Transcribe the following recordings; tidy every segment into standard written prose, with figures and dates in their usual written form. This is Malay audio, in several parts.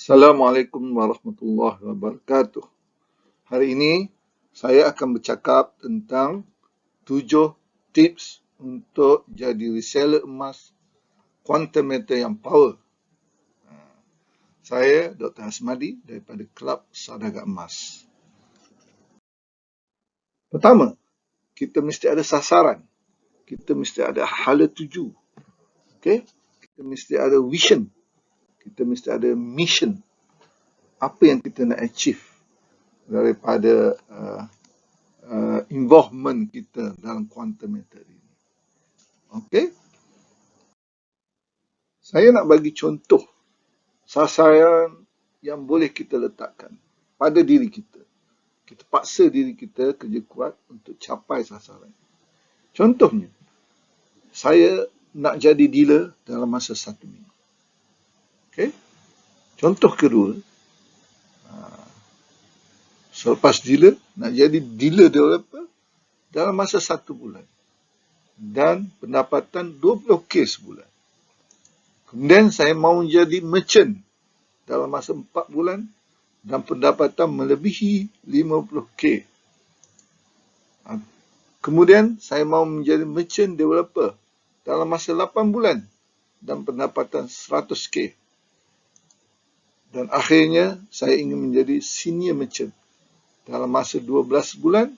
Assalamualaikum warahmatullahi wabarakatuh. Hari ini saya akan bercakap tentang 7 tips untuk jadi reseller emas quantum meter yang power. Saya Dr. Hasmadi daripada Kelab Saudagar Emas. Pertama, kita mesti ada sasaran. Kita mesti ada hala tuju. Okay? Kita mesti ada vision. Kita mesti ada mission. Apa yang kita nak achieve daripada involvement kita dalam quantum meter ini. Okey? Saya nak bagi contoh sasaran yang boleh kita letakkan pada diri kita. Kita paksa diri kita kerja kuat untuk capai sasaran. Contohnya, saya nak jadi dealer dalam masa 1 minggu. Okey? Contoh kedua, selepas dealer, nak jadi dealer developer dalam masa 1 bulan. Dan pendapatan 20k sebulan. Kemudian saya mahu jadi merchant dalam masa 4 bulan dan pendapatan melebihi 50k. Kemudian saya mahu menjadi merchant developer dalam masa 8 bulan dan pendapatan 100k. Dan akhirnya saya ingin menjadi senior merchant dalam masa 12 bulan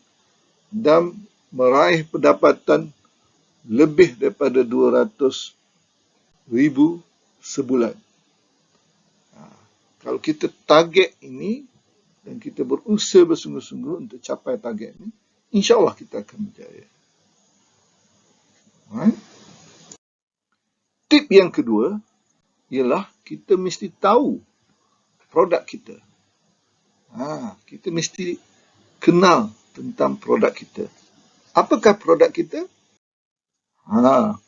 dan meraih pendapatan lebih daripada 200,000 sebulan. Kalau kita target ini dan kita berusaha bersungguh-sungguh untuk capai target ini, insya-Allah kita akan berjaya. Tip yang kedua ialah kita mesti tahu produk kita. Kita mesti kenal tentang produk kita. Apakah produk kita?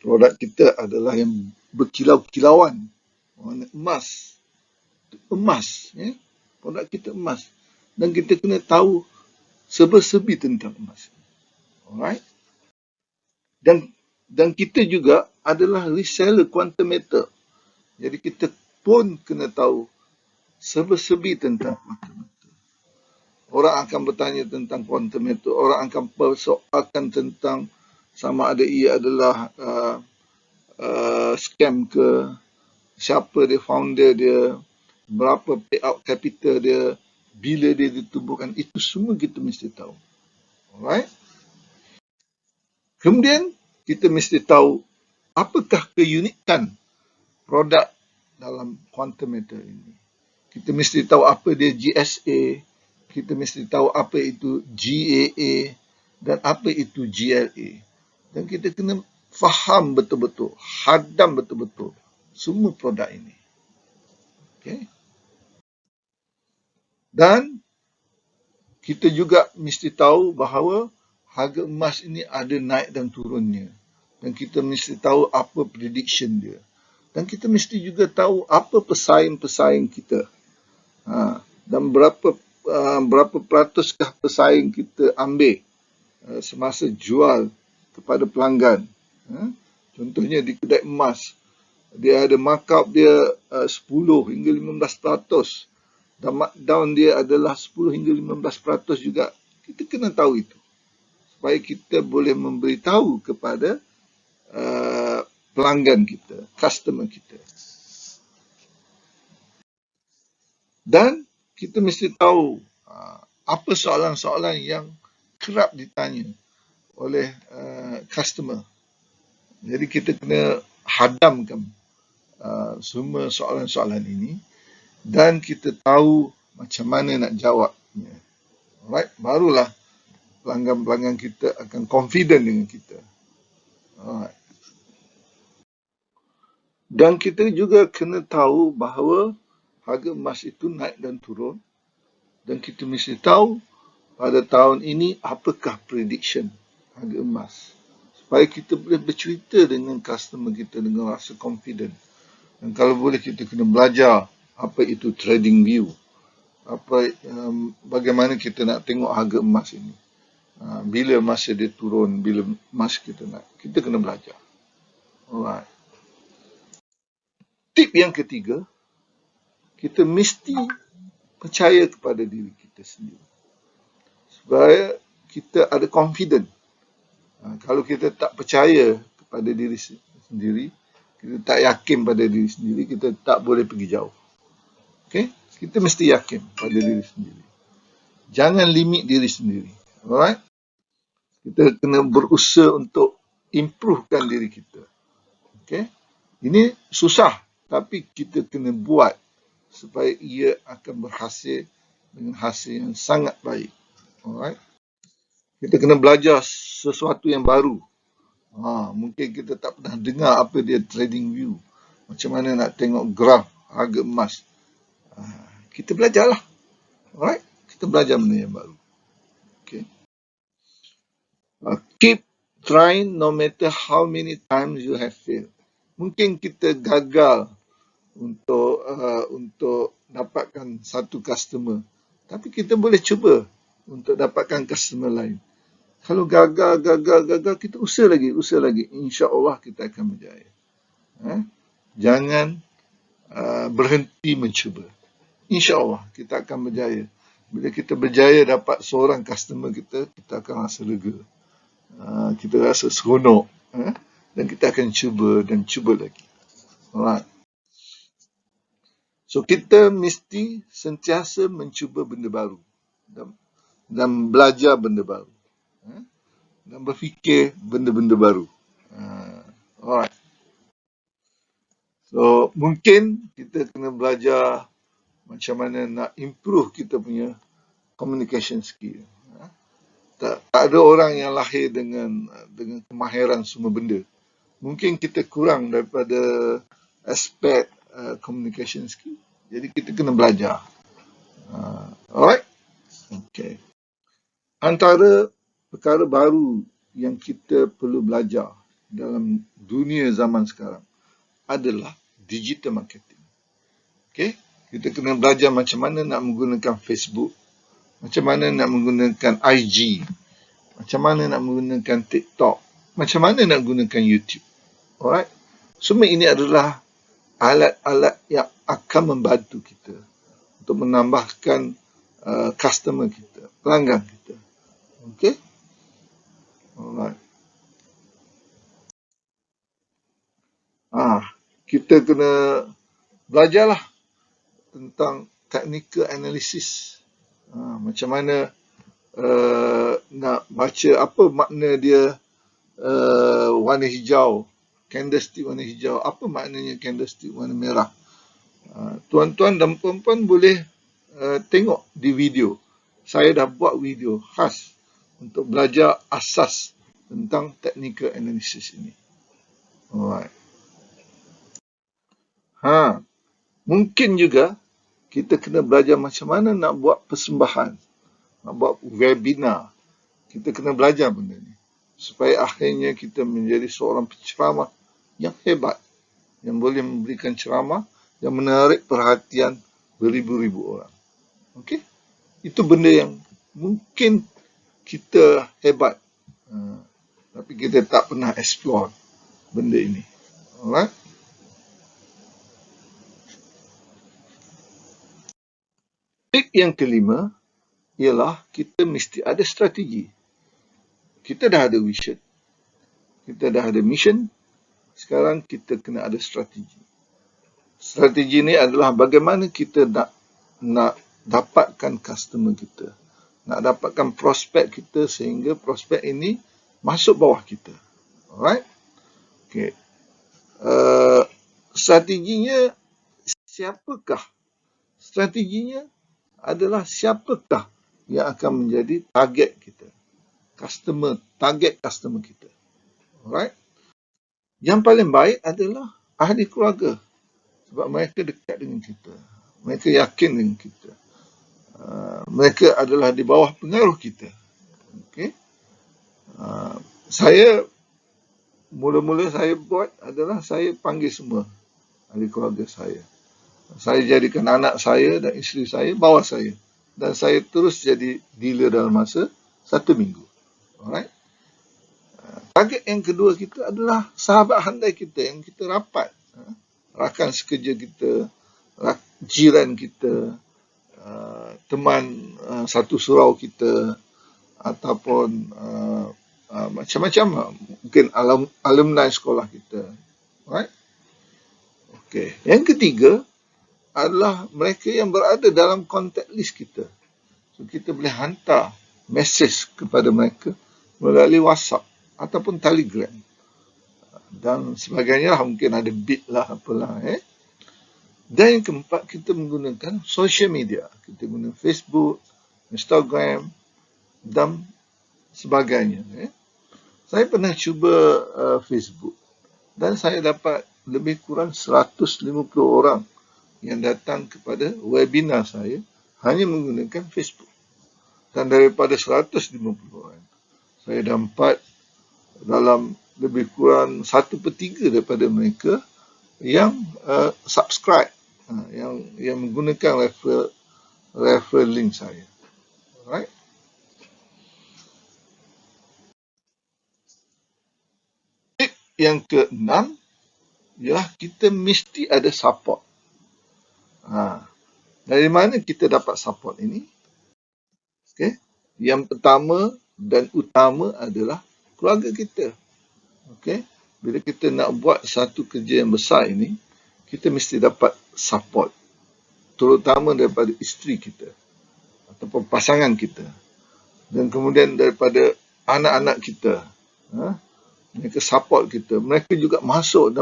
Produk kita adalah yang berkilau-kilauan, warna emas. Emas, ya? Produk kita emas. Dan kita kena tahu serba-serbi tentang emas. Alright? Dan kita juga adalah reseller quantum meter. Jadi kita pun kena tahu serba-serbi tentang quantum meter. Orang akan bertanya tentang quantum meter. Orang akan persoalkan tentang sama ada ia adalah scam ke, siapa dia founder dia, berapa payout capital dia, bila dia ditubuhkan, itu semua kita mesti tahu. Alright? Kemudian kita mesti tahu apakah keunikan produk dalam quantum meter ini. Kita mesti tahu apa dia GSA, kita mesti tahu apa itu GAA dan apa itu GLA. Dan kita kena faham betul-betul, hadam betul-betul semua produk ini. Okay? Dan kita juga mesti tahu bahawa harga emas ini ada naik dan turunnya. Dan kita mesti tahu apa prediction dia. Dan kita mesti juga tahu apa pesaing-pesaing kita. Dan berapa peratuskah pesaing kita ambil semasa jual kepada pelanggan. Contohnya di kedai emas, dia ada markup dia 10 hingga 15%. Dan markdown dia adalah 10 hingga 15% juga. Kita kena tahu itu. Supaya kita boleh memberitahu kepada pelanggan kita, customer kita. Dan kita mesti tahu apa soalan-soalan yang kerap ditanya oleh customer. Jadi kita kena hadamkan semua soalan-soalan ini dan kita tahu macam mana nak jawabnya. Alright, barulah pelanggan-pelanggan kita akan confident dengan kita. Alright. Dan kita juga kena tahu bahawa harga emas itu naik dan turun. Dan kita mesti tahu pada tahun ini apakah prediction harga emas. Supaya kita boleh bercerita dengan customer kita dengan rasa confident. Dan kalau boleh kita kena belajar apa itu trading view. Bagaimana kita nak tengok harga emas ini. Bila masa dia turun, bila emas kita nak. Kita kena belajar. Alright. Tip yang ketiga, kita mesti percaya kepada diri kita sendiri. Supaya kita ada confident. Kalau kita tak percaya kepada diri sendiri, kita tak yakin pada diri sendiri, kita tak boleh pergi jauh. Okay? Kita mesti yakin pada diri sendiri. Jangan limit diri sendiri. Alright? Kita kena berusaha untuk improvekan diri kita. Okay? Ini susah, tapi kita kena buat supaya ia akan berhasil dengan hasil yang sangat baik. Alright? Kita kena belajar sesuatu yang baru. Mungkin kita tak pernah dengar apa dia trading view. Macam mana nak tengok graf harga emas. Kita belajarlah. Alright? Kita belajar benda yang baru. Okay. Keep trying no matter how many times you have failed. Mungkin kita gagal untuk dapatkan satu customer. Tapi kita boleh cuba untuk dapatkan customer lain. Kalau gagal, kita usaha lagi. InsyaAllah kita akan berjaya. Jangan berhenti mencuba. InsyaAllah kita akan berjaya. Bila kita berjaya dapat seorang customer kita akan rasa lega. Kita rasa seronok. Dan kita akan cuba dan cuba lagi. Alright. So, kita mesti sentiasa mencuba benda baru. Dan belajar benda baru. Dan berfikir benda-benda baru. Alright. So, mungkin kita kena belajar macam mana nak improve kita punya communication skill. Tak ada orang yang lahir dengan kemahiran semua benda. Mungkin kita kurang daripada aspek communication skill. Jadi, kita kena belajar. Alright? Okay. Antara perkara baru yang kita perlu belajar dalam dunia zaman sekarang adalah digital marketing. Okay? Kita kena belajar macam mana nak menggunakan Facebook, macam mana nak menggunakan IG, macam mana nak menggunakan TikTok, macam mana nak gunakan YouTube. Alright? Semua ini adalah alat-alat yang akan membantu kita untuk menambahkan customer kita, pelanggan kita. Okay? Alright. Kita kena belajarlah tentang technical analysis. Macam mana nak baca apa makna dia warna hijau, candlestick warna hijau, apa maknanya candlestick warna merah. Tuan-tuan dan puan-puan boleh tengok di video. Saya dah buat video khas untuk belajar asas tentang technical analysis ini. Alright. Mungkin juga kita kena belajar macam mana nak buat persembahan, nak buat webinar. Kita kena belajar benda ni supaya akhirnya kita menjadi seorang penceramah yang hebat, yang boleh memberikan ceramah yang menarik perhatian beribu-ribu orang. Okey? Itu benda yang mungkin kita hebat, tapi kita tak pernah explore benda ini. Alright? Tip yang kelima ialah kita mesti ada strategi. Kita dah ada vision, kita dah ada mission, sekarang kita kena ada strategi. Strategi ni adalah bagaimana kita nak dapatkan customer kita, nak dapatkan prospek kita sehingga prospek ini masuk bawah kita. Alright? Okay. Strateginya siapakah? Strateginya adalah siapakah yang akan menjadi target kita, target customer kita. Alright? Yang paling baik adalah ahli keluarga, sebab mereka dekat dengan kita, mereka yakin dengan kita, mereka adalah di bawah pengaruh kita. Okay? Mula-mula saya buat adalah saya panggil semua ahli keluarga saya. Saya jadikan anak saya dan isteri saya bawa saya. Dan saya terus jadi dealer dalam masa 1 minggu. Alright? Target yang kedua kita adalah sahabat handai kita yang kita rapat. Rakan sekerja kita, jiran kita, teman satu surau kita, ataupun macam-macam, mungkin alumni sekolah kita. Right? Okay. Yang ketiga adalah mereka yang berada dalam contact list kita. So, kita boleh hantar mesej kepada mereka melalui WhatsApp ataupun Telegram dan sebagainya lah. Mungkin ada Bit lah, apalah. Dan yang keempat, kita menggunakan social media. Kita guna Facebook, Instagram dan sebagainya. Saya pernah cuba Facebook dan saya dapat lebih kurang 150 orang yang datang kepada webinar saya hanya menggunakan Facebook. Dan daripada 150 orang, saya dapat dalam lebih kurang 1/3 daripada mereka yang subscribe, yang menggunakan referral link saya. Alright? Tip yang keenam ialah kita mesti ada support. Dari mana kita dapat support ini? Okay. Yang pertama dan utama adalah keluarga kita. Okay. Bila kita nak buat satu kerja yang besar ini, kita mesti dapat support, terutama daripada isteri kita ataupun pasangan kita, dan kemudian daripada anak-anak kita. Mereka support kita. Mereka juga masuk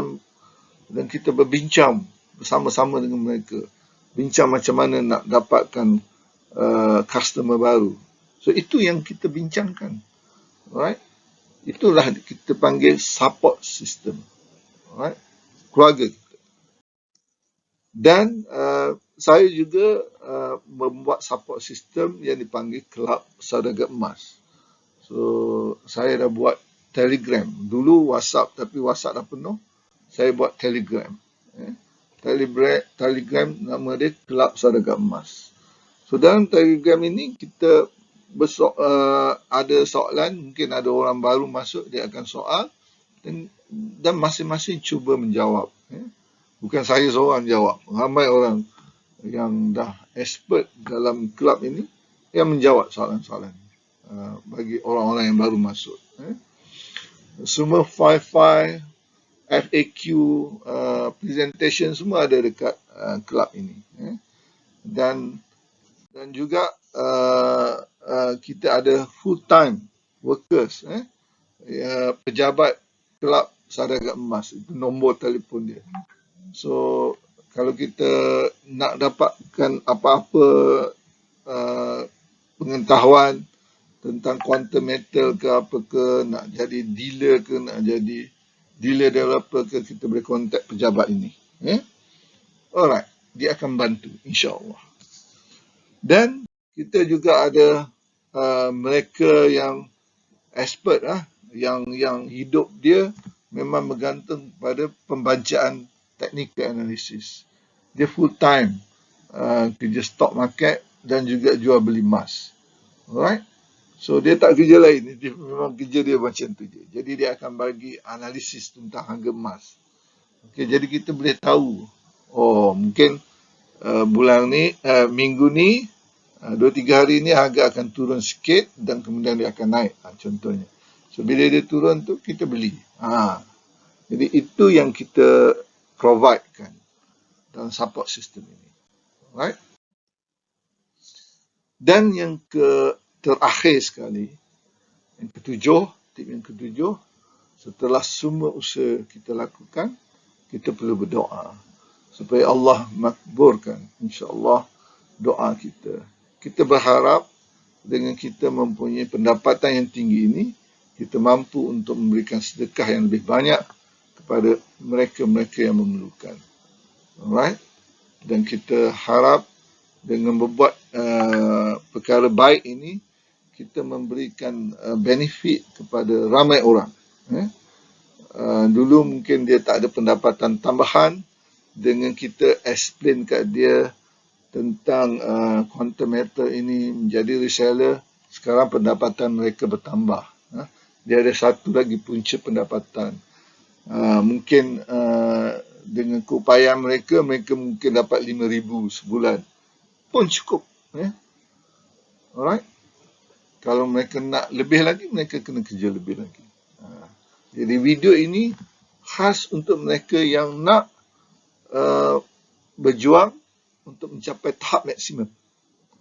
dan kita berbincang bersama-sama dengan mereka. Bincang macam mana nak dapatkan customer baru. So, itu yang kita bincangkan. Alright? Itulah kita panggil support system. Alright? Keluarga kita. Dan saya juga membuat support system yang dipanggil Kelab Saudagar Emas. So, saya dah buat Telegram. Dulu WhatsApp, tapi WhatsApp dah penuh. Saya buat Telegram. Telegram nama dia Kelab Saudagar Emas. So, dalam Telegram ini kita ada soalan, mungkin ada orang baru masuk, dia akan soal dan masing-masing cuba menjawab. Bukan saya seorang jawab, ramai orang yang dah expert dalam kelab ini yang menjawab soalan-soalan bagi orang-orang yang baru masuk. Semua file-file, FAQ, presentation semua ada dekat kelab ini. Dan juga kita ada full-time workers, pejabat Kelab Saudagar Emas. Itu nombor telefon dia. So, kalau kita nak dapatkan apa-apa pengetahuan tentang quantum metal ke apa ke, nak jadi dealer ke, nak jadi dealer developer ke, kita boleh kontak pejabat ini. Alright, dia akan bantu, insya-Allah. Dan kita juga ada mereka yang expert, yang hidup dia memang bergantung pada pembacaan technical analysis. Dia full time kerja stock market dan juga jual beli emas. Alright? So, dia tak kerja lain. Dia memang kerja dia macam tu je. Jadi, dia akan bagi analisis tentang harga emas. Okay, jadi, kita boleh tahu, mungkin bulan ni, minggu ni, 2-3 hari ni harga akan turun sikit dan kemudian dia akan naik. Contohnya. So, bila dia turun tu, kita beli. Jadi, itu yang kita providekan dalam support system ini. Right? Dan yang terakhir sekali, yang ketujuh, tip yang ketujuh, setelah semua usaha kita lakukan, kita perlu berdoa supaya Allah makbulkan, insya-Allah, doa kita. Kita berharap dengan kita mempunyai pendapatan yang tinggi ini, kita mampu untuk memberikan sedekah yang lebih banyak kepada mereka-mereka yang memerlukan. Alright? Dan kita harap dengan membuat perkara baik ini, kita memberikan benefit kepada ramai orang. Dulu mungkin dia tak ada pendapatan tambahan, dengan kita explain kat dia tentang quantum metal ini menjadi reseller, sekarang pendapatan mereka bertambah. Dia ada satu lagi punca pendapatan. Mungkin dengan keupayaan mereka, mereka mungkin dapat 5,000 sebulan pun cukup. Alright. Kalau mereka nak lebih lagi, mereka kena kerja lebih lagi. Jadi video ini khas untuk mereka yang nak berjuang untuk mencapai tahap maksimum.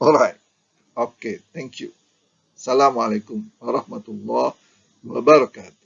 Alright. Okay, thank you. Assalamualaikum warahmatullahi wabarakatuh.